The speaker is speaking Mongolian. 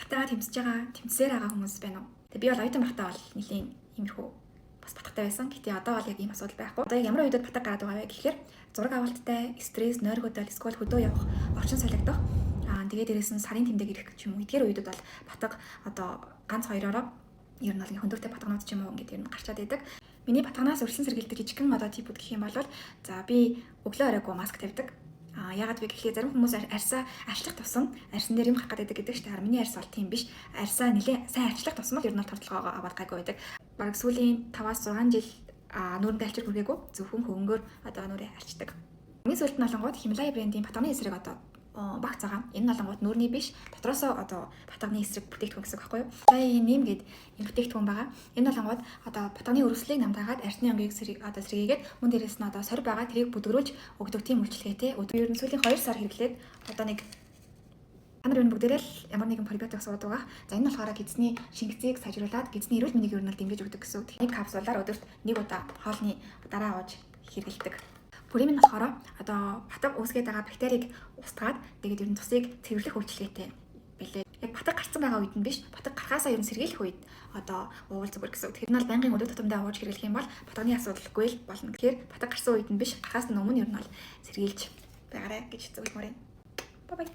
батгаа тэмцсээр байгаа хүмүүс байна уу? Тэгээ би бол оюутан байхдаа бол нэлийн иймэрхүү бас батгатай байсан. Гэтэ одоо бол яг ийм асуудал байхгүй. Одоо яг ямар үедээ батга гараад байгаа вэ гэхээр зураг авалттай, стресс, нойр хөдөл, эсвэл хөдөө явах, орчин солигдох, тэгээд дээрээс нь сарын тэмдэг ирэх ч юм уу. Эдгээр үедүүд бол батга одоо ганц хоёроо ер нь бол хөндөртэй батганууд ч юм уу ингээд ер нь гарчаад байдаг. Миний батганаас өрсөн сэргийлдэг жижигхэн одоо типүүд гэх юм бол за би өглөө оройгоо маск тавьдаг. Ягаад вэ гэхээр зарим хүмүүс арьсаа арчлах тусам арьсан дээр юм хах гэдэг шүү дээ. Миний арьс бол тийм биш. Арьсаа нэлээ сайн арчлах тусам л ер нь турталгаагаа аваад гайгүй байдаг. Бараг сүүлийн 5-6 жил нүүрэндээ альчир хүргээгүй зөвхөн хөнгөөр одоо нүрээ арчдаг. Миний сүүлд нь олонгууд Himalaya брендийн батганы эсрэг одоо багц байгаа. Энэ олонгууд нүрний биш, дотроосоо одоо батганы эсрэг бүтээгдэхүүн гэсэн үг байхгүй юу? Сая нэм гээд энэ бүтээгдэхүүн байгаа. Энэ олонгууд одоо батганы өрсөлийг намдаагаад арсны ангийг сэргийгээд мөн дээрээс нь одоо сорь байгаа тэрийг бүдгөрүүлж өгдөг тийм үйлчлэгээтэй. Ер нь сүүлийн 2 сар хэрэглээд одоо нэг та нар бүгдээрээ л ямар нэгэн пробиотик сууд байгаа. За энэ болохоор гидсний шингэцийг сайжруулад гидсний эрүүл мэндийг ер нь дэмжиж өгдөг гэсэн үг. Нэг капсулаар өдөрт 1 удаа хоолны дараа ууж хэрэглэдэг. Бүрийн нь болохоор одоо батга үүсгээд байгаа бактерийг устгаад тэгээд ер нь тусыг цэвэрлэх үйлчлэгээтэй билээ. Яг батга гарсан байгаа үед нь биш, батга гарахаасаа ер нь сэргийлэх үед одоо уул зүгээр гэсэн үг. Тэгэхээр нь бол байнгын өдөр тутамдаа ууж хэрэглэх юм бол батганы асуудалгүй л болно. Тэгэхээр батга гарсан үед нь биш, гарахаас өмнө ер нь бол сэргийлж байгаарай гэж зөвлөмөр юм. Бай бай.